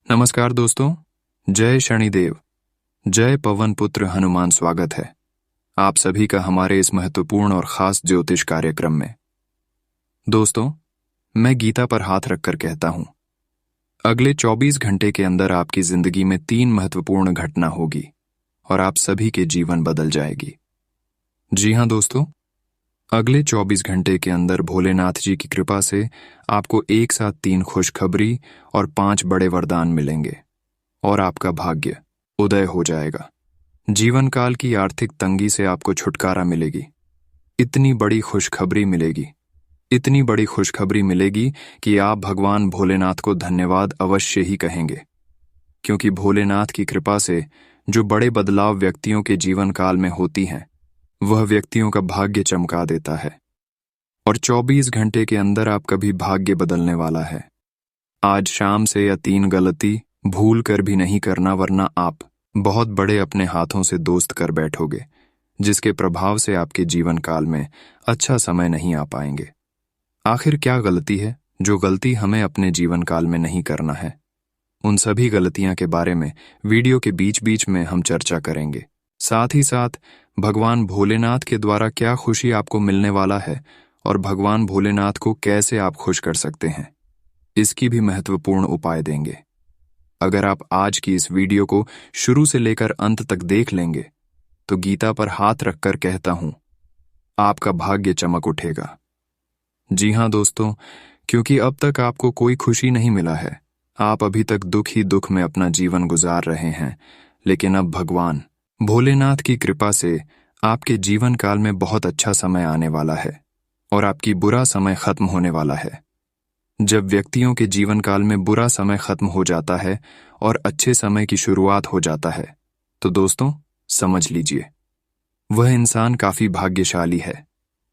नमस्कार दोस्तों। जय शनिदेव, जय पवन पुत्र हनुमान। स्वागत है आप सभी का हमारे इस महत्वपूर्ण और खास ज्योतिष कार्यक्रम में। दोस्तों, मैं गीता पर हाथ रखकर कहता हूं, अगले 24 घंटे के अंदर आपकी जिंदगी में 3 महत्वपूर्ण घटना होगी और आप सभी के जीवन बदल जाएगी। जी हां दोस्तों, अगले 24 घंटे के अंदर भोलेनाथ जी की कृपा से आपको एक साथ 3 खुशखबरी और 5 बड़े वरदान मिलेंगे और आपका भाग्य उदय हो जाएगा। जीवन काल की आर्थिक तंगी से आपको छुटकारा मिलेगी। इतनी बड़ी खुशखबरी मिलेगी, इतनी बड़ी खुशखबरी मिलेगी कि आप भगवान भोलेनाथ को धन्यवाद अवश्य ही कहेंगे, क्योंकि भोलेनाथ की कृपा से जो बड़े बदलाव व्यक्तियों के जीवन काल में होती हैं, वह व्यक्तियों का भाग्य चमका देता है। और 24 घंटे के अंदर आपका भी भाग्य बदलने वाला है। आज शाम से या 3 गलती भूल कर भी नहीं करना, वरना आप बहुत बड़े अपने हाथों से दोस्त कर बैठोगे, जिसके प्रभाव से आपके जीवन काल में अच्छा समय नहीं आ पाएंगे। आखिर क्या गलती है जो गलती हमें अपने जीवन काल में नहीं करना है? उन सभी गलतियां के बारे में वीडियो के बीच बीच में हम चर्चा करेंगे। साथ ही साथ भगवान भोलेनाथ के द्वारा क्या खुशी आपको मिलने वाला है और भगवान भोलेनाथ को कैसे आप खुश कर सकते हैं, इसकी भी महत्वपूर्ण उपाय देंगे। अगर आप आज की इस वीडियो को शुरू से लेकर अंत तक देख लेंगे तो गीता पर हाथ रखकर कहता हूं, आपका भाग्य चमक उठेगा। जी हां दोस्तों, क्योंकि अब तक आपको कोई खुशी नहीं मिला है। आप अभी तक दुख ही दुख में अपना जीवन गुजार रहे हैं, लेकिन अब भगवान भोलेनाथ की कृपा से आपके जीवन काल में बहुत अच्छा समय आने वाला है और आपकी बुरा समय खत्म होने वाला है। जब व्यक्तियों के जीवन काल में बुरा समय खत्म हो जाता है और अच्छे समय की शुरुआत हो जाता है, तो दोस्तों समझ लीजिए वह इंसान काफी भाग्यशाली है।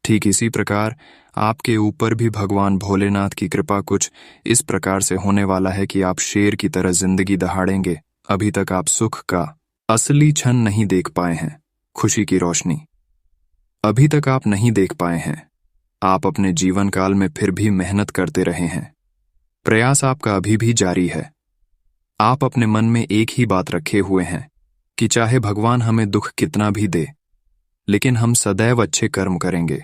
ठीक इसी प्रकार आपके ऊपर भी भगवान भोलेनाथ की कृपा कुछ इस प्रकार से होने वाला है कि आप शेर की तरह जिंदगी दहाड़ेंगे। अभी तक आप सुख का असली क्षण नहीं देख पाए हैं, खुशी की रोशनी अभी तक आप नहीं देख पाए हैं। आप अपने जीवन काल में फिर भी मेहनत करते रहे हैं, प्रयास आपका अभी भी जारी है। आप अपने मन में एक ही बात रखे हुए हैं कि चाहे भगवान हमें दुख कितना भी दे, लेकिन हम सदैव अच्छे कर्म करेंगे,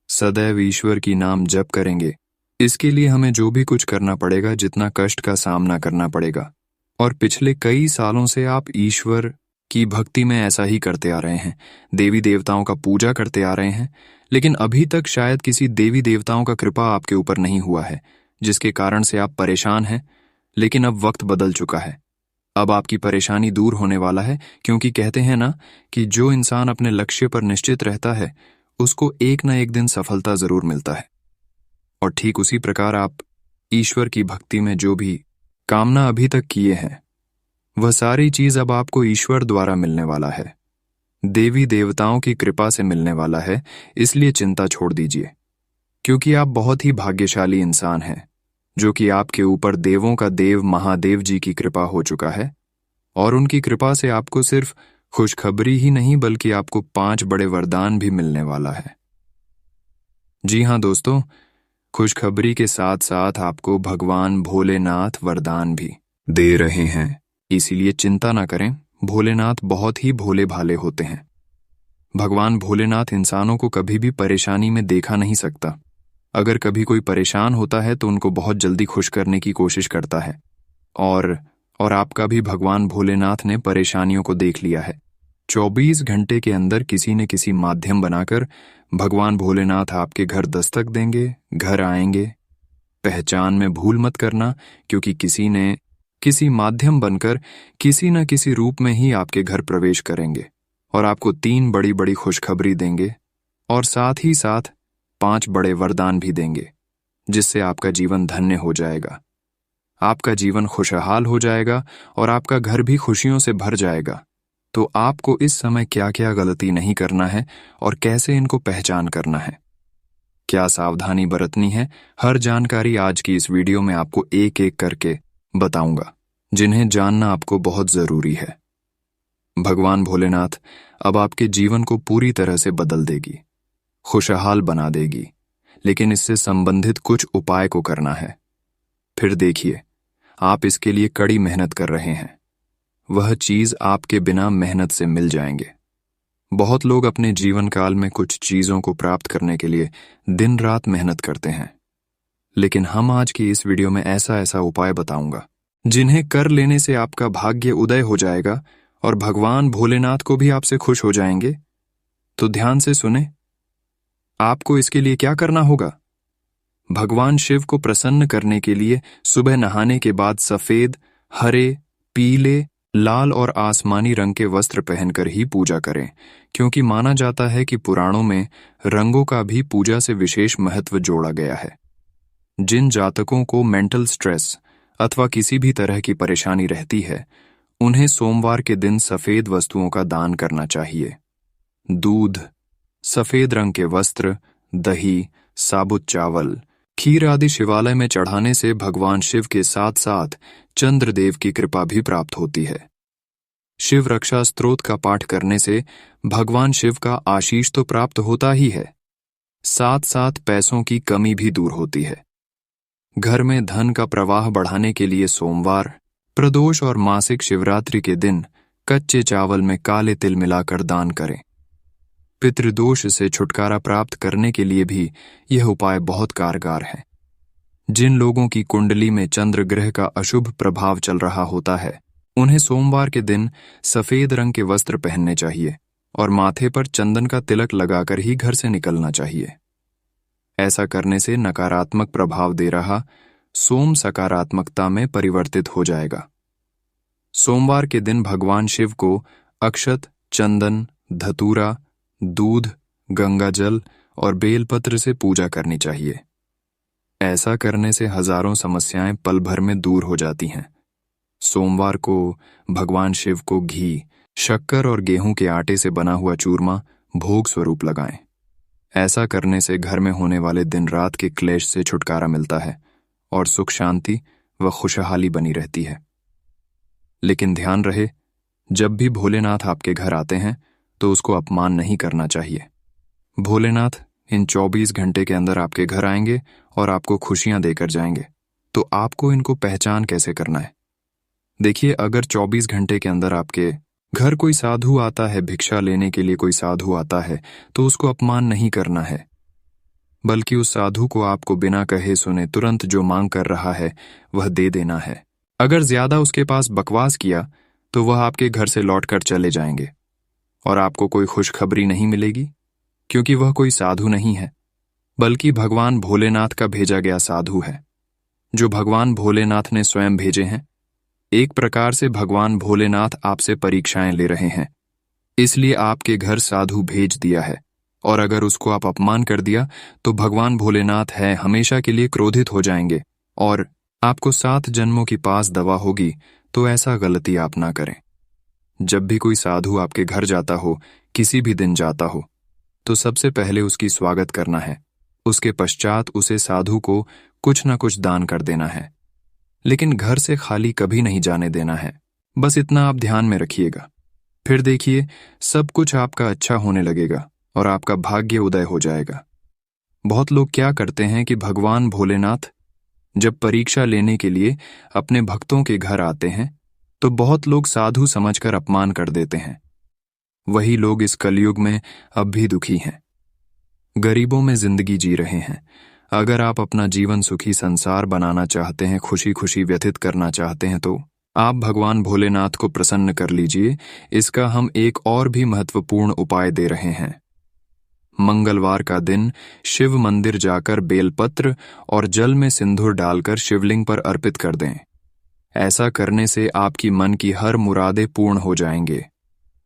सदैव ईश्वर की नाम जप करेंगे। इसके लिए हमें जो भी कुछ करना पड़ेगा, जितना कष्ट का सामना करना पड़ेगा। और पिछले कई सालों से आप ईश्वर की भक्ति में ऐसा ही करते आ रहे हैं, देवी देवताओं का पूजा करते आ रहे हैं, लेकिन अभी तक शायद किसी देवी देवताओं का कृपा आपके ऊपर नहीं हुआ है, जिसके कारण से आप परेशान हैं। लेकिन अब वक्त बदल चुका है, अब आपकी परेशानी दूर होने वाला है, क्योंकि कहते हैं ना कि जो इंसान अपने लक्ष्य पर निश्चित रहता है उसको एक न एक दिन सफलता जरूर मिलता है। और ठीक उसी प्रकार आप ईश्वर की भक्ति में जो भी कामना अभी तक किए हैं, वह सारी चीज अब आपको ईश्वर द्वारा मिलने वाला है, देवी देवताओं की कृपा से मिलने वाला है। इसलिए चिंता छोड़ दीजिए, क्योंकि आप बहुत ही भाग्यशाली इंसान हैं, जो कि आपके ऊपर देवों का देव महादेव जी की कृपा हो चुका है। और उनकी कृपा से आपको सिर्फ खुशखबरी ही नहीं, बल्कि आपको 5 बड़े वरदान भी मिलने वाला है। जी हां दोस्तों, खुशखबरी के साथ साथ आपको भगवान भोलेनाथ वरदान भी दे रहे हैं। इसीलिए चिंता ना करें, भोलेनाथ बहुत ही भोले भाले होते हैं। भगवान भोलेनाथ इंसानों को कभी भी परेशानी में देखा नहीं सकता। अगर कभी कोई परेशान होता है तो उनको बहुत जल्दी खुश करने की कोशिश करता है। और आपका भी भगवान भोलेनाथ ने परेशानियों को देख लिया है। 24 घंटे के अंदर किसी न किसी माध्यम बनाकर भगवान भोलेनाथ आपके घर दस्तक देंगे, घर आएंगे। पहचान में भूल मत करना, क्योंकि किसी ने किसी माध्यम बनकर किसी न किसी रूप में ही आपके घर प्रवेश करेंगे और आपको 3 बड़ी बड़ी खुशखबरी देंगे और साथ ही साथ 5 बड़े वरदान भी देंगे, जिससे आपका जीवन धन्य हो जाएगा, आपका जीवन खुशहाल हो जाएगा और आपका घर भी खुशियों से भर जाएगा। तो आपको इस समय क्या क्या गलती नहीं करना है और कैसे इनको पहचान करना है, क्या सावधानी बरतनी है, हर जानकारी आज की इस वीडियो में आपको एक एक करके बताऊंगा, जिन्हें जानना आपको बहुत जरूरी है। भगवान भोलेनाथ अब आपके जीवन को पूरी तरह से बदल देगी, खुशहाल बना देगी, लेकिन इससे संबंधित कुछ उपाय को करना है। फिर देखिए आप इसके लिए कड़ी मेहनत कर रहे हैं, वह चीज आपके बिना मेहनत से मिल जाएंगे। बहुत लोग अपने जीवन काल में कुछ चीजों को प्राप्त करने के लिए दिन रात मेहनत करते हैं, लेकिन हम आज की इस वीडियो में ऐसा उपाय बताऊंगा जिन्हें कर लेने से आपका भाग्य उदय हो जाएगा और भगवान भोलेनाथ को भी आपसे खुश हो जाएंगे। तो ध्यान से सुने। आपको इसके लिए क्या करना होगा? भगवान शिव को प्रसन्न करने के लिए सुबह नहाने के बाद सफेद, हरे, पीले, लाल और आसमानी रंग के वस्त्र पहनकर ही पूजा करें, क्योंकि माना जाता है कि पुराणों में रंगों का भी पूजा से विशेष महत्व जोड़ा गया है। जिन जातकों को मेंटल स्ट्रेस अथवा किसी भी तरह की परेशानी रहती है, उन्हें सोमवार के दिन सफेद वस्तुओं का दान करना चाहिए। दूध, सफेद रंग के वस्त्र, दही, साबुत चावल, खीर आदि शिवालय में चढ़ाने से भगवान शिव के साथ साथ चंद्रदेव की कृपा भी प्राप्त होती है। शिव रक्षा स्तोत्र का पाठ करने से भगवान शिव का आशीष तो प्राप्त होता ही है, साथ साथ पैसों की कमी भी दूर होती है। घर में धन का प्रवाह बढ़ाने के लिए सोमवार, प्रदोष और मासिक शिवरात्रि के दिन कच्चे चावल में काले तिल मिलाकर दान करें। पितृदोष से छुटकारा प्राप्त करने के लिए भी यह उपाय बहुत कारगर है। जिन लोगों की कुंडली में चंद्र ग्रह का अशुभ प्रभाव चल रहा होता है, उन्हें सोमवार के दिन सफेद रंग के वस्त्र पहनने चाहिए और माथे पर चंदन का तिलक लगाकर ही घर से निकलना चाहिए। ऐसा करने से नकारात्मक प्रभाव दे रहा सोम सकारात्मकता में परिवर्तित हो जाएगा। सोमवार के दिन भगवान शिव को अक्षत, चंदन, धतूरा, दूध, गंगा जल और बेलपत्र से पूजा करनी चाहिए। ऐसा करने से हजारों समस्याएं पल भर में दूर हो जाती हैं। सोमवार को भगवान शिव को घी, शक्कर और गेहूं के आटे से बना हुआ चूरमा भोग स्वरूप लगाएं। ऐसा करने से घर में होने वाले दिन रात के क्लेश से छुटकारा मिलता है और सुख शांति व खुशहाली बनी रहती है। लेकिन ध्यान रहे, जब भी भोलेनाथ आपके घर आते हैं तो उसको अपमान नहीं करना चाहिए। भोलेनाथ इन 24 घंटे के अंदर आपके घर आएंगे और आपको खुशियां देकर जाएंगे, तो आपको इनको पहचान कैसे करना है? देखिए, अगर 24 घंटे के अंदर आपके घर कोई साधु आता है, भिक्षा लेने के लिए कोई साधु आता है, तो उसको अपमान नहीं करना है, बल्कि उस साधु को आपको बिना कहे सुने तुरंत जो मांग कर रहा है वह दे देना है। अगर ज्यादा उसके पास बकवास किया तो वह आपके घर से लौटकर चले जाएंगे और आपको कोई खुशखबरी नहीं मिलेगी, क्योंकि वह कोई साधु नहीं है, बल्कि भगवान भोलेनाथ का भेजा गया साधु है, जो भगवान भोलेनाथ ने स्वयं भेजे हैं। एक प्रकार से भगवान भोलेनाथ आपसे परीक्षाएं ले रहे हैं, इसलिए आपके घर साधु भेज दिया है। और अगर उसको आप अपमान कर दिया तो भगवान भोलेनाथ है हमेशा के लिए क्रोधित हो जाएंगे और आपको 7 जन्मों की पास दवा होगी। तो ऐसा गलती आप ना करें। जब भी कोई साधु आपके घर जाता हो, किसी भी दिन जाता हो, तो सबसे पहले उसकी स्वागत करना है। उसके पश्चात उसे साधु को कुछ ना कुछ दान कर देना है, लेकिन घर से खाली कभी नहीं जाने देना है। बस इतना आप ध्यान में रखिएगा। फिर देखिए, सब कुछ आपका अच्छा होने लगेगा और आपका भाग्य उदय हो जाएगा। बहुत लोग क्या करते हैं कि भगवान भोलेनाथ जब परीक्षा लेने के लिए अपने भक्तों के घर आते हैं तो बहुत लोग साधु समझकर अपमान कर देते हैं। वही लोग इस कलयुग में अब भी दुखी हैं, गरीबों में जिंदगी जी रहे हैं। अगर आप अपना जीवन सुखी संसार बनाना चाहते हैं, खुशी खुशी व्यतीत करना चाहते हैं, तो आप भगवान भोलेनाथ को प्रसन्न कर लीजिए। इसका हम एक और भी महत्वपूर्ण उपाय दे रहे हैं। मंगलवार का दिन शिव मंदिर जाकर बेलपत्र और जल में सिंदूर डालकर शिवलिंग पर अर्पित कर दें। ऐसा करने से आपकी मन की हर मुरादें पूर्ण हो जाएंगे,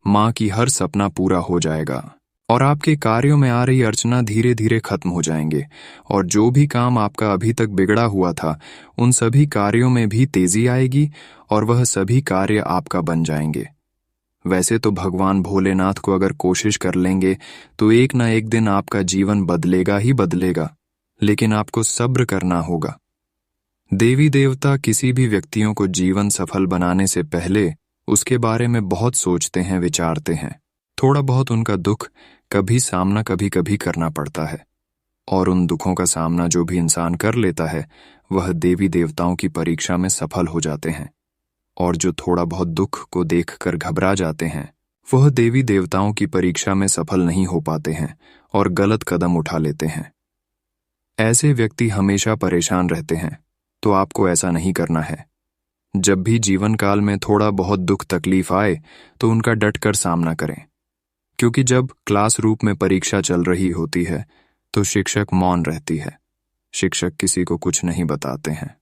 माँ की हर सपना पूरा हो जाएगा और आपके कार्यों में आ रही अड़चना धीरे धीरे खत्म हो जाएंगे और जो भी काम आपका अभी तक बिगड़ा हुआ था, उन सभी कार्यों में भी तेजी आएगी और वह सभी कार्य आपका बन जाएंगे। वैसे तो भगवान भोलेनाथ को अगर कोशिश कर लेंगे तो एक ना एक दिन आपका जीवन बदलेगा ही बदलेगा, लेकिन आपको सब्र करना होगा। देवी देवता किसी भी व्यक्तियों को जीवन सफल बनाने से पहले उसके बारे में बहुत सोचते हैं, विचारते हैं। थोड़ा बहुत उनका दुख कभी सामना कभी कभी करना पड़ता है और उन दुखों का सामना जो भी इंसान कर लेता है वह देवी देवताओं की परीक्षा में सफल हो जाते हैं, और जो थोड़ा बहुत दुख को देखकर घबरा जाते हैं, वह देवी देवताओं की परीक्षा में सफल नहीं हो पाते हैं और गलत कदम उठा लेते हैं। ऐसे व्यक्ति हमेशा परेशान रहते हैं, तो आपको ऐसा नहीं करना है। जब भी जीवन काल में थोड़ा बहुत दुख तकलीफ आए तो उनका डटकर सामना करें, क्योंकि जब क्लास रूप में परीक्षा चल रही होती है तो शिक्षक मौन रहती है। शिक्षक किसी को कुछ नहीं बताते हैं।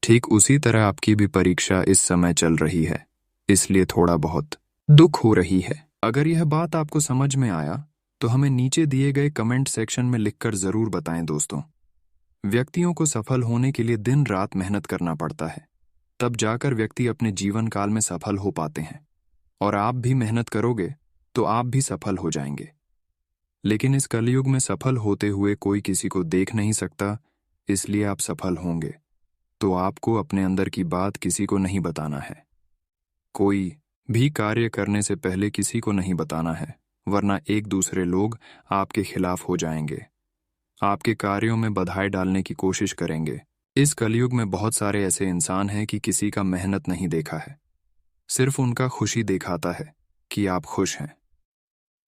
ठीक उसी तरह आपकी भी परीक्षा इस समय चल रही है, इसलिए थोड़ा बहुत दुख हो रही है। अगर यह बात आपको समझ में आया तो हमें नीचे दिए गए कमेंट सेक्शन में लिखकर जरूर बताएं दोस्तों। व्यक्तियों को सफल होने के लिए दिन रात मेहनत करना पड़ता है, तब जाकर व्यक्ति अपने जीवन काल में सफल हो पाते हैं। और आप भी मेहनत करोगे तो आप भी सफल हो जाएंगे। लेकिन इस कलयुग में सफल होते हुए कोई किसी को देख नहीं सकता, इसलिए आप सफल होंगे तो आपको अपने अंदर की बात किसी को नहीं बताना है। कोई भी कार्य करने से पहले किसी को नहीं बताना है, वरना एक दूसरे लोग आपके खिलाफ हो जाएंगे, आपके कार्यों में बाधाएं डालने की कोशिश करेंगे। इस कलयुग में बहुत सारे ऐसे इंसान हैं कि किसी का मेहनत नहीं देखा है, सिर्फ उनका खुशी दिखाता है कि आप खुश हैं,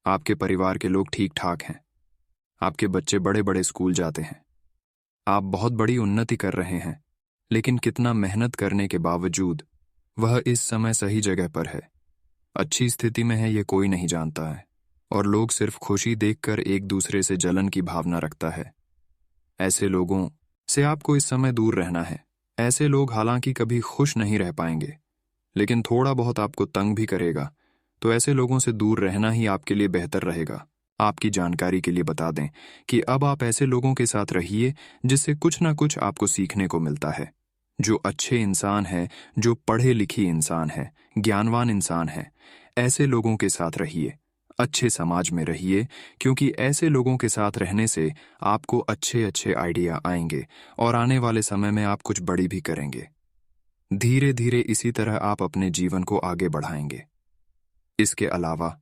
आपके परिवार के लोग ठीक ठाक हैं, आपके बच्चे बड़े बड़े स्कूल जाते हैं, आप बहुत बड़ी उन्नति कर रहे हैं। लेकिन कितना मेहनत करने के बावजूद वह इस समय सही जगह पर है, अच्छी स्थिति में है, ये कोई नहीं जानता है। और लोग सिर्फ खुशी देखकर एक दूसरे से जलन की भावना रखता है। ऐसे लोगों से आपको इस समय दूर रहना है। ऐसे लोग हालांकि कभी खुश नहीं रह पाएंगे, लेकिन थोड़ा बहुत आपको तंग भी करेगा, तो ऐसे लोगों से दूर रहना ही आपके लिए बेहतर रहेगा। आपकी जानकारी के लिए बता दें कि अब आप ऐसे लोगों के साथ रहिए जिससे कुछ ना कुछ आपको सीखने को मिलता है। जो अच्छे इंसान है, जो पढ़े लिखे इंसान है, ज्ञानवान इंसान है, ऐसे लोगों के साथ रहिए, अच्छे समाज में रहिए, क्योंकि ऐसे लोगों के साथ रहने से आपको अच्छे अच्छे आइडिया आएंगे और आने वाले समय में आप कुछ बड़ी भी करेंगे। धीरे धीरे इसी तरह आप अपने जीवन को आगे बढ़ाएंगे। इसके अलावा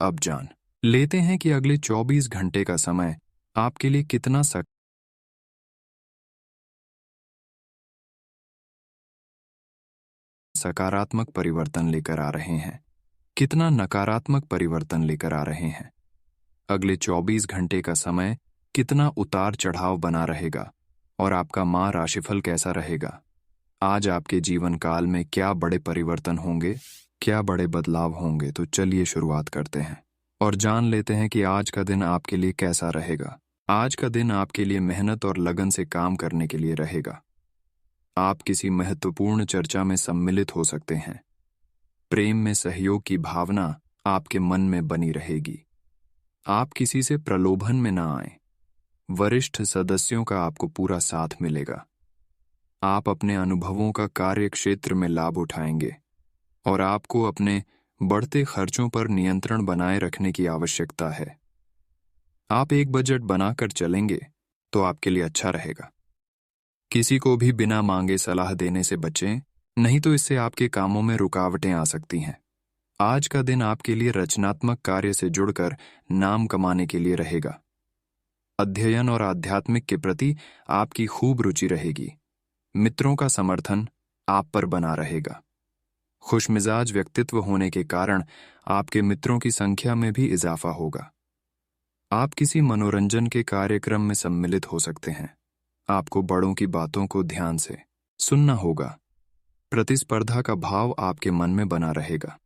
अब जान लेते हैं कि अगले 24 घंटे का समय आपके लिए कितना सकारात्मक परिवर्तन लेकर आ रहे हैं, कितना नकारात्मक परिवर्तन लेकर आ रहे हैं। अगले 24 घंटे का समय कितना उतार चढ़ाव बना रहेगा और आपका माह राशिफल कैसा रहेगा। आज आपके जीवन काल में क्या बड़े परिवर्तन होंगे, क्या बड़े बदलाव होंगे, तो चलिए शुरुआत करते हैं और जान लेते हैं कि आज का दिन आपके लिए कैसा रहेगा। आज का दिन आपके लिए मेहनत और लगन से काम करने के लिए रहेगा। आप किसी महत्वपूर्ण चर्चा में सम्मिलित हो सकते हैं। प्रेम में सहयोग की भावना आपके मन में बनी रहेगी। आप किसी से प्रलोभन में ना आए। वरिष्ठ सदस्यों का आपको पूरा साथ मिलेगा। आप अपने अनुभवों का कार्य क्षेत्र में लाभ उठाएंगे और आपको अपने बढ़ते खर्चों पर नियंत्रण बनाए रखने की आवश्यकता है। आप एक बजट बनाकर चलेंगे तो आपके लिए अच्छा रहेगा। किसी को भी बिना मांगे सलाह देने से बचें, नहीं तो इससे आपके कामों में रुकावटें आ सकती हैं। आज का दिन आपके लिए रचनात्मक कार्य से जुड़कर नाम कमाने के लिए रहेगा। अध्ययन और आध्यात्मिक के प्रति आपकी खूब रुचि रहेगी। मित्रों का समर्थन आप पर बना रहेगा। खुशमिजाज व्यक्तित्व होने के कारण आपके मित्रों की संख्या में भी इजाफा होगा। आप किसी मनोरंजन के कार्यक्रम में सम्मिलित हो सकते हैं। आपको बड़ों की बातों को ध्यान से सुनना होगा। प्रतिस्पर्धा का भाव आपके मन में बना रहेगा।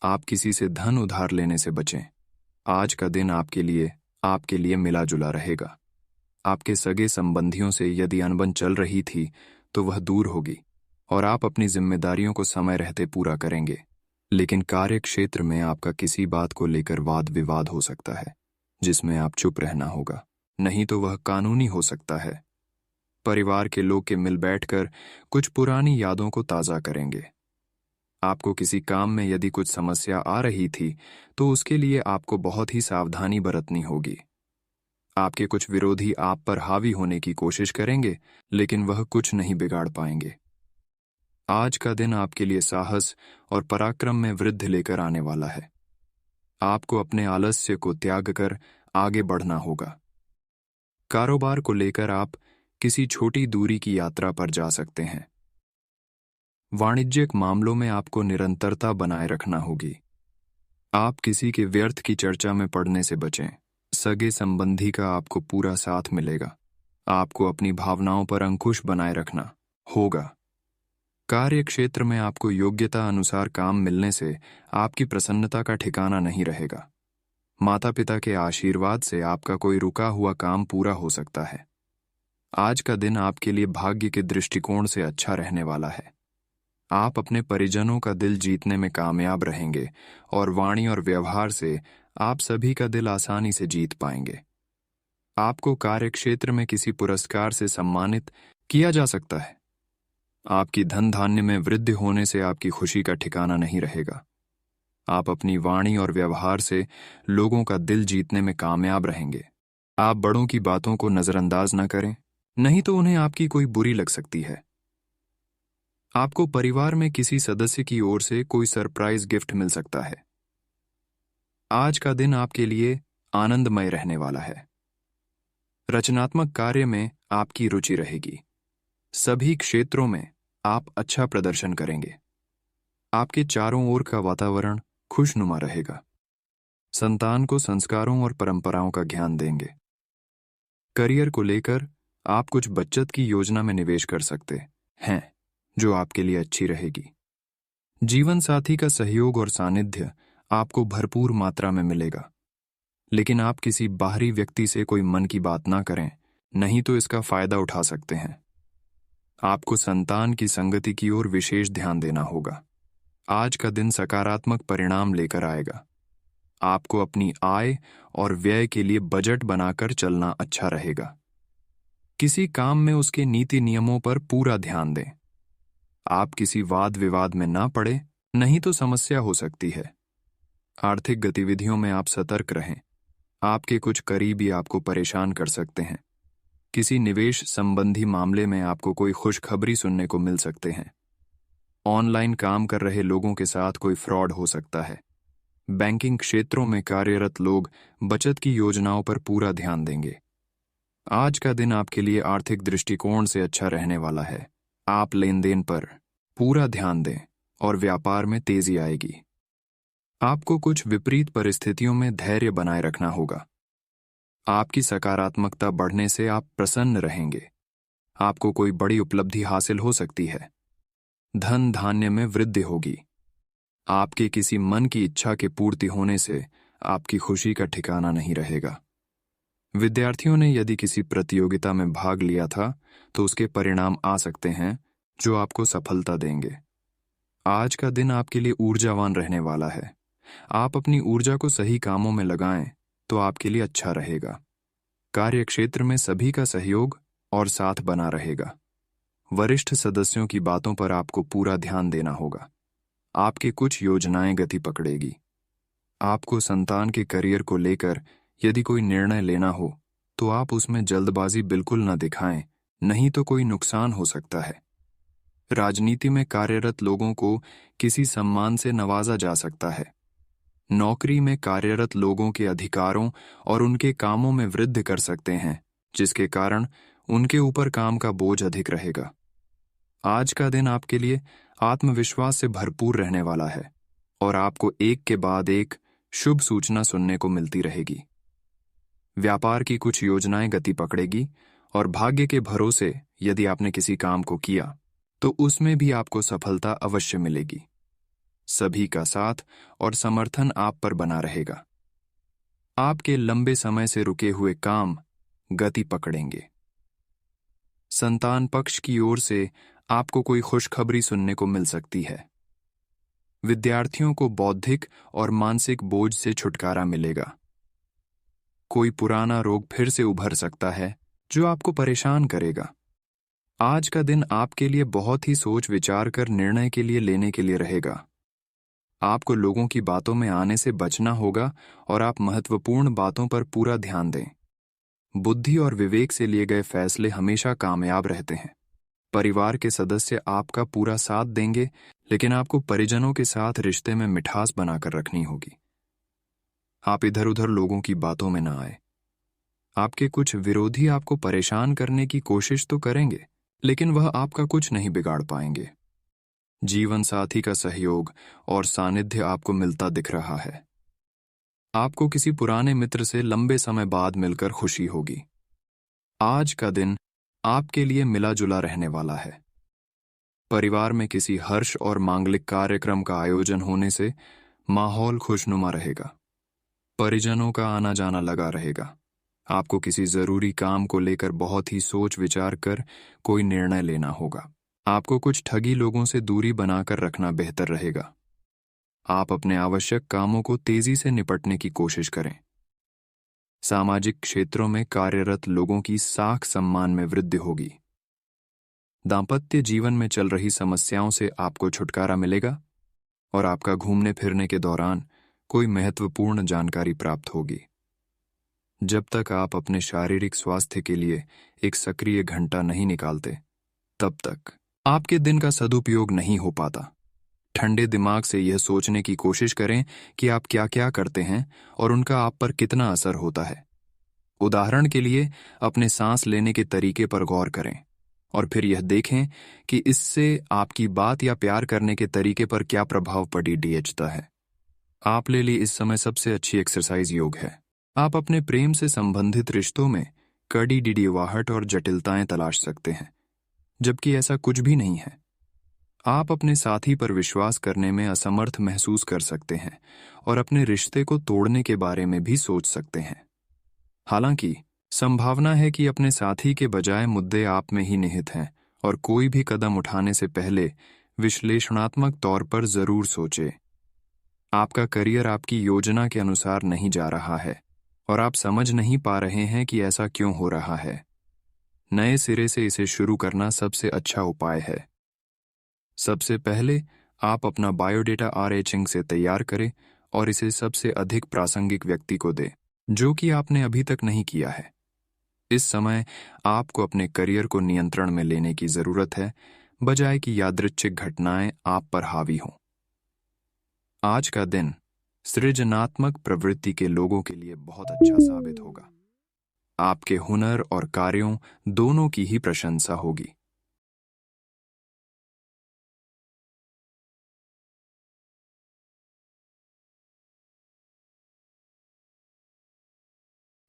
आप किसी से धन उधार लेने से बचें। आज का दिन आपके लिए मिला जुला रहेगा। आपके सगे संबंधियों से यदि अनबन चल रही थी तो वह दूर होगी और आप अपनी जिम्मेदारियों को समय रहते पूरा करेंगे। लेकिन कार्य क्षेत्र में आपका किसी बात को लेकर वाद विवाद हो सकता है, जिसमें आप चुप रहना होगा, नहीं तो वह कानूनी हो सकता है। परिवार के लोग के मिल बैठकर कुछ पुरानी यादों को ताज़ा करेंगे। आपको किसी काम में यदि कुछ समस्या आ रही थी तो उसके लिए आपको बहुत ही सावधानी बरतनी होगी। आपके कुछ विरोधी आप पर हावी होने की कोशिश करेंगे, लेकिन वह कुछ नहीं बिगाड़ पाएंगे। आज का दिन आपके लिए साहस और पराक्रम में वृद्धि लेकर आने वाला है। आपको अपने आलस्य को त्याग कर आगे बढ़ना होगा। कारोबार को लेकर आप किसी छोटी दूरी की यात्रा पर जा सकते हैं। वाणिज्यिक मामलों में आपको निरंतरता बनाए रखना होगी। आप किसी के व्यर्थ की चर्चा में पड़ने से बचें। सगे संबंधी का आपको पूरा साथ मिलेगा। आपको अपनी भावनाओं पर अंकुश बनाए रखना होगा। कार्य क्षेत्र में आपको योग्यता अनुसार काम मिलने से आपकी प्रसन्नता का ठिकाना नहीं रहेगा। माता पिता के आशीर्वाद से आपका कोई रुका हुआ काम पूरा हो सकता है। आज का दिन आपके लिए भाग्य के दृष्टिकोण से अच्छा रहने वाला है। आप अपने परिजनों का दिल जीतने में कामयाब रहेंगे और वाणी और व्यवहार से आप सभी का दिल आसानी से जीत पाएंगे। आपको कार्यक्षेत्र में किसी पुरस्कार से सम्मानित किया जा सकता है। आपकी धन धान्य में वृद्धि होने से आपकी खुशी का ठिकाना नहीं रहेगा। आप अपनी वाणी और व्यवहार से लोगों का दिल जीतने में कामयाब रहेंगे। आप बड़ों की बातों को नजरअंदाज न करें, नहीं तो उन्हें आपकी कोई बुरी लग सकती है। आपको परिवार में किसी सदस्य की ओर से कोई सरप्राइज गिफ्ट मिल सकता है। आज का दिन आपके लिए आनंदमय रहने वाला है। रचनात्मक कार्य में आपकी रुचि रहेगी। सभी क्षेत्रों में आप अच्छा प्रदर्शन करेंगे। आपके चारों ओर का वातावरण खुशनुमा रहेगा। संतान को संस्कारों और परंपराओं का ज्ञान देंगे। करियर को लेकर आप कुछ बचत की योजना में निवेश कर सकते हैं, जो आपके लिए अच्छी रहेगी। जीवन साथी का सहयोग और सानिध्य आपको भरपूर मात्रा में मिलेगा, लेकिन आप किसी बाहरी व्यक्ति से कोई मन की बात ना करें, नहीं तो इसका फायदा उठा सकते हैं। आपको संतान की संगति की ओर विशेष ध्यान देना होगा। आज का दिन सकारात्मक परिणाम लेकर आएगा। आपको अपनी आय और व्यय के लिए बजट बनाकर चलना अच्छा रहेगा। किसी काम में उसके नीति नियमों पर पूरा ध्यान दें। आप किसी वाद विवाद में ना पड़े, नहीं तो समस्या हो सकती है। आर्थिक गतिविधियों में आप सतर्क रहें। आपके कुछ करीबी आपको परेशान कर सकते हैं। किसी निवेश संबंधी मामले में आपको कोई खुशखबरी सुनने को मिल सकते हैं। ऑनलाइन काम कर रहे लोगों के साथ कोई फ्रॉड हो सकता है। बैंकिंग क्षेत्रों में कार्यरत लोग बचत की योजनाओं पर पूरा ध्यान देंगे। आज का दिन आपके लिए आर्थिक दृष्टिकोण से अच्छा रहने वाला है। आप लेन देन पर पूरा ध्यान दें और व्यापार में तेजी आएगी। आपको कुछ विपरीत परिस्थितियों में धैर्य बनाए रखना होगा। आपकी सकारात्मकता बढ़ने से आप प्रसन्न रहेंगे। आपको कोई बड़ी उपलब्धि हासिल हो सकती है। धन धान्य में वृद्धि होगी। आपके किसी मन की इच्छा के पूर्ति होने से आपकी खुशी का ठिकाना नहीं रहेगा। विद्यार्थियों ने यदि किसी प्रतियोगिता में भाग लिया था तो उसके परिणाम आ सकते हैं जो आपको सफलता देंगे। आज का दिन आपके लिए ऊर्जावान रहने वाला है। आप अपनी ऊर्जा को सही कामों में लगाएं तो आपके लिए अच्छा रहेगा। कार्यक्षेत्र में सभी का सहयोग और साथ बना रहेगा। वरिष्ठ सदस्यों की बातों पर आपको पूरा ध्यान देना होगा। आपकी कुछ योजनाएं गति पकड़ेगी। आपको संतान के करियर को लेकर यदि कोई निर्णय लेना हो तो आप उसमें जल्दबाजी बिल्कुल न दिखाएं, नहीं तो कोई नुकसान हो सकता है। राजनीति में कार्यरत लोगों को किसी सम्मान से नवाजा जा सकता है। नौकरी में कार्यरत लोगों के अधिकारों और उनके कामों में वृद्धि कर सकते हैं, जिसके कारण उनके ऊपर काम का बोझ अधिक रहेगा। आज का दिन आपके लिए आत्मविश्वास से भरपूर रहने वाला है और आपको एक के बाद एक शुभ सूचना सुनने को मिलती रहेगी। व्यापार की कुछ योजनाएं गति पकड़ेगी और भाग्य के भरोसे यदि आपने किसी काम को किया तो उसमें भी आपको सफलता अवश्य मिलेगी। सभी का साथ और समर्थन आप पर बना रहेगा। आपके लंबे समय से रुके हुए काम गति पकड़ेंगे। संतान पक्ष की ओर से आपको कोई खुशखबरी सुनने को मिल सकती है। विद्यार्थियों को बौद्धिक और मानसिक बोझ से छुटकारा मिलेगा। कोई पुराना रोग फिर से उभर सकता है जो आपको परेशान करेगा। आज का दिन आपके लिए बहुत ही सोच विचार कर निर्णय के लिए लेने के लिए रहेगा। आपको लोगों की बातों में आने से बचना होगा और आप महत्वपूर्ण बातों पर पूरा ध्यान दें। बुद्धि और विवेक से लिए गए फैसले हमेशा कामयाब रहते हैं। परिवार के सदस्य आपका पूरा साथ देंगे, लेकिन आपको परिजनों के साथ रिश्ते में मिठास बनाकर रखनी होगी। आप इधर उधर लोगों की बातों में न आए। आपके कुछ विरोधी आपको परेशान करने की कोशिश तो करेंगे, लेकिन वह आपका कुछ नहीं बिगाड़ पाएंगे। जीवन साथी का सहयोग और सानिध्य आपको मिलता दिख रहा है। आपको किसी पुराने मित्र से लंबे समय बाद मिलकर खुशी होगी। आज का दिन आपके लिए मिला जुला रहने वाला है। परिवार में किसी हर्ष और मांगलिक कार्यक्रम का आयोजन होने से माहौल खुशनुमा रहेगा। परिजनों का आना जाना लगा रहेगा। आपको किसी जरूरी काम को लेकर बहुत ही सोच विचार कर कोई निर्णय लेना होगा। आपको कुछ ठगी लोगों से दूरी बनाकर रखना बेहतर रहेगा। आप अपने आवश्यक कामों को तेजी से निपटने की कोशिश करें। सामाजिक क्षेत्रों में कार्यरत लोगों की साख सम्मान में वृद्धि होगी। दांपत्य जीवन में चल रही समस्याओं से आपको छुटकारा मिलेगा और आपका घूमने फिरने के दौरान कोई महत्वपूर्ण जानकारी प्राप्त होगी। जब तक आप अपने शारीरिक स्वास्थ्य के लिए एक सक्रिय घंटा नहीं निकालते, तब तक आपके दिन का सदुपयोग नहीं हो पाता। ठंडे दिमाग से यह सोचने की कोशिश करें कि आप क्या क्या करते हैं और उनका आप पर कितना असर होता है। उदाहरण के लिए, अपने सांस लेने के तरीके पर गौर करें और फिर यह देखें कि इससे आपकी बात या प्यार करने के तरीके पर क्या प्रभाव पड़ता है। आप ले ली इस समय सबसे अच्छी एक्सरसाइज योग है। आप अपने प्रेम से संबंधित रिश्तों में कड़ी डिडीवाहट और जटिलताएं तलाश सकते हैं, जबकि ऐसा कुछ भी नहीं है। आप अपने साथी पर विश्वास करने में असमर्थ महसूस कर सकते हैं और अपने रिश्ते को तोड़ने के बारे में भी सोच सकते हैं। हालांकि संभावना है कि अपने साथी के बजाय मुद्दे आप में ही निहित हैं और कोई भी कदम उठाने से पहले विश्लेषणात्मक तौर पर जरूर सोचें। आपका करियर आपकी योजना के अनुसार नहीं जा रहा है और आप समझ नहीं पा रहे हैं कि ऐसा क्यों हो रहा है। नए सिरे से इसे शुरू करना सबसे अच्छा उपाय है। सबसे पहले आप अपना बायोडेटा आरएचिंग से तैयार करें और इसे सबसे अधिक प्रासंगिक व्यक्ति को दें, जो कि आपने अभी तक नहीं किया है। इस समय आपको अपने करियर को नियंत्रण में लेने की जरूरत है, बजाय कि यादृच्छिक घटनाएं आप पर हावी हों। आज का दिन सृजनात्मक प्रवृत्ति के लोगों के लिए बहुत अच्छा साबित होगा। आपके हुनर और कार्यों दोनों की ही प्रशंसा होगी।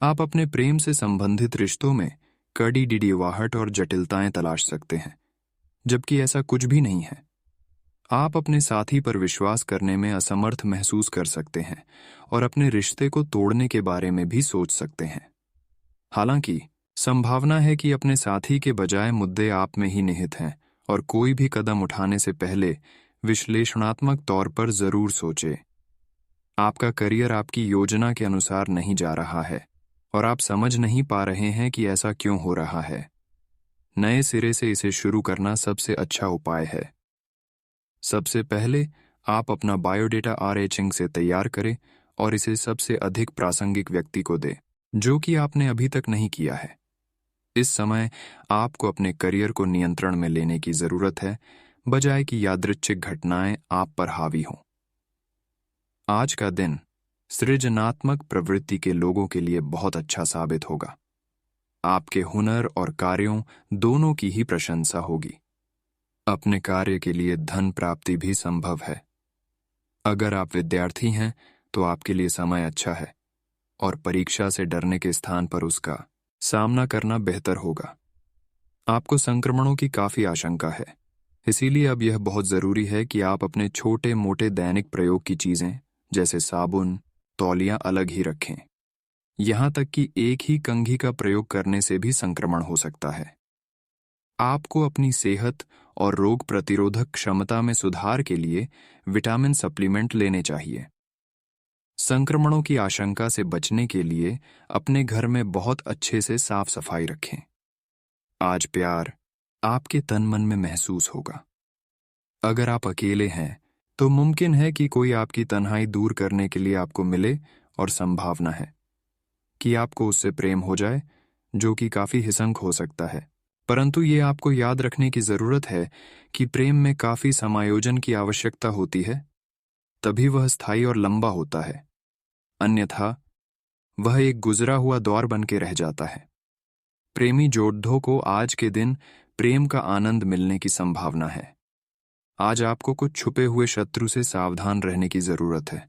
आप अपने प्रेम से संबंधित रिश्तों में कड़ी डिडीवाहट और जटिलताएं तलाश सकते हैं, जबकि ऐसा कुछ भी नहीं है। आप अपने साथी पर विश्वास करने में असमर्थ महसूस कर सकते हैं और अपने रिश्ते को तोड़ने के बारे में भी सोच सकते हैं। हालांकि संभावना है कि अपने साथी के बजाय मुद्दे आप में ही निहित हैं और कोई भी कदम उठाने से पहले विश्लेषणात्मक तौर पर जरूर सोचें। आपका करियर आपकी योजना के अनुसार नहीं जा रहा है और आप समझ नहीं पा रहे हैं कि ऐसा क्यों हो रहा है। नए सिरे से इसे शुरू करना सबसे अच्छा उपाय है। सबसे पहले आप अपना बायोडेटा आरएचिंग से तैयार करें और इसे सबसे अधिक प्रासंगिक व्यक्ति को दें, जो कि आपने अभी तक नहीं किया है। इस समय आपको अपने करियर को नियंत्रण में लेने की जरूरत है, बजाय कि यादृच्छिक घटनाएं आप पर हावी हों। आज का दिन सृजनात्मक प्रवृत्ति के लोगों के लिए बहुत अच्छा साबित होगा। आपके हुनर और कार्यों दोनों की ही प्रशंसा होगी। अपने कार्य के लिए धन प्राप्ति भी संभव है। अगर आप विद्यार्थी हैं तो आपके लिए समय अच्छा है और परीक्षा से डरने के स्थान पर उसका सामना करना बेहतर होगा। आपको संक्रमणों की काफी आशंका है, इसीलिए अब यह बहुत जरूरी है कि आप अपने छोटे मोटे दैनिक प्रयोग की चीजें जैसे साबुन, तौलिया अलग ही रखें। यहां तक कि एक ही कंघी का प्रयोग करने से भी संक्रमण हो सकता है। आपको अपनी सेहत और रोग प्रतिरोधक क्षमता में सुधार के लिए विटामिन सप्लीमेंट लेने चाहिए। संक्रमणों की आशंका से बचने के लिए अपने घर में बहुत अच्छे से साफ सफाई रखें। आज प्यार आपके तन मन में महसूस होगा। अगर आप अकेले हैं तो मुमकिन है कि कोई आपकी तन्हाई दूर करने के लिए आपको मिले और संभावना है कि आपको उससे प्रेम हो जाए, जो कि काफी हिंसक हो सकता है। परंतु ये आपको याद रखने की जरूरत है कि प्रेम में काफी समायोजन की आवश्यकता होती है, तभी वह स्थायी और लंबा होता है। अन्यथा वह एक गुजरा हुआ दौर बन के रह जाता है। प्रेमी जोड़ों को आज के दिन प्रेम का आनंद मिलने की संभावना है। आज आपको कुछ छुपे हुए शत्रु से सावधान रहने की जरूरत है।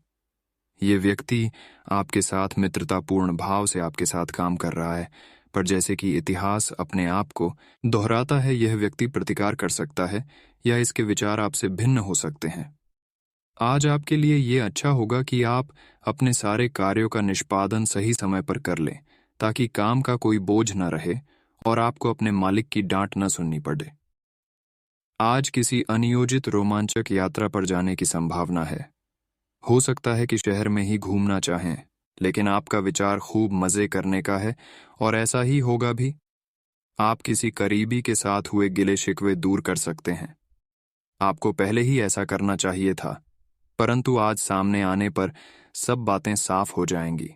ये व्यक्ति आपके साथ मित्रतापूर्ण भाव से आपके साथ काम कर रहा है, पर जैसे कि इतिहास अपने आप को दोहराता है, यह व्यक्ति प्रतिकार कर सकता है या इसके विचार आपसे भिन्न हो सकते हैं। आज आपके लिए ये अच्छा होगा कि आप अपने सारे कार्यों का निष्पादन सही समय पर कर लें, ताकि काम का कोई बोझ न रहे और आपको अपने मालिक की डांट न सुननी पड़े। आज किसी अनियोजित रोमांचक यात्रा पर जाने की संभावना है। हो सकता है कि शहर में ही घूमना चाहें, लेकिन आपका विचार खूब मजे करने का है और ऐसा ही होगा भी। आप किसी करीबी के साथ हुए गिले शिकवे दूर कर सकते हैं। आपको पहले ही ऐसा करना चाहिए था, परंतु आज सामने आने पर सब बातें साफ हो जाएंगी।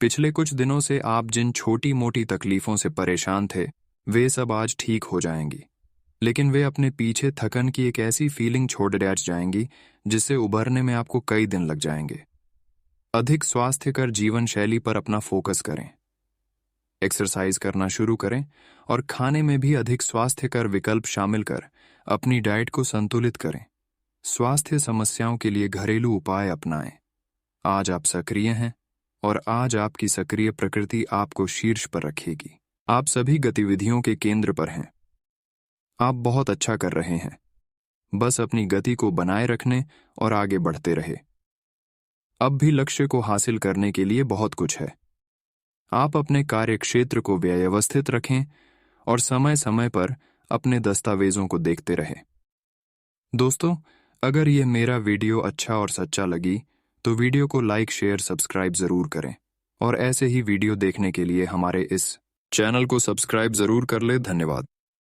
पिछले कुछ दिनों से आप जिन छोटी मोटी तकलीफों से परेशान थे, वे सब आज ठीक हो जाएंगी, लेकिन वे अपने पीछे थकन की एक ऐसी फीलिंग छोड़ जाएंगी जिससे उभरने में आपको कई दिन लग जाएंगे। अधिक स्वास्थ्यकर जीवन शैली पर अपना फोकस करें। एक्सरसाइज करना शुरू करें और खाने में भी अधिक स्वास्थ्यकर विकल्प शामिल कर अपनी डाइट को संतुलित करें। स्वास्थ्य समस्याओं के लिए घरेलू उपाय अपनाएं। आज आप सक्रिय हैं और आज आपकी सक्रिय प्रकृति आपको शीर्ष पर रखेगी। आप सभी गतिविधियों के केंद्र पर हैं। आप बहुत अच्छा कर रहे हैं। बस अपनी गति को बनाए रखने और आगे बढ़ते रहे। अब भी लक्ष्य को हासिल करने के लिए बहुत कुछ है। आप अपने कार्य क्षेत्र को व्यवस्थित रखें और समय समय पर अपने दस्तावेजों को देखते रहें। दोस्तों, अगर यह मेरा वीडियो अच्छा और सच्चा लगी तो वीडियो को लाइक, शेयर, सब्सक्राइब जरूर करें और ऐसे ही वीडियो देखने के लिए हमारे इस चैनल को सब्सक्राइब जरूर कर ले। धन्यवाद।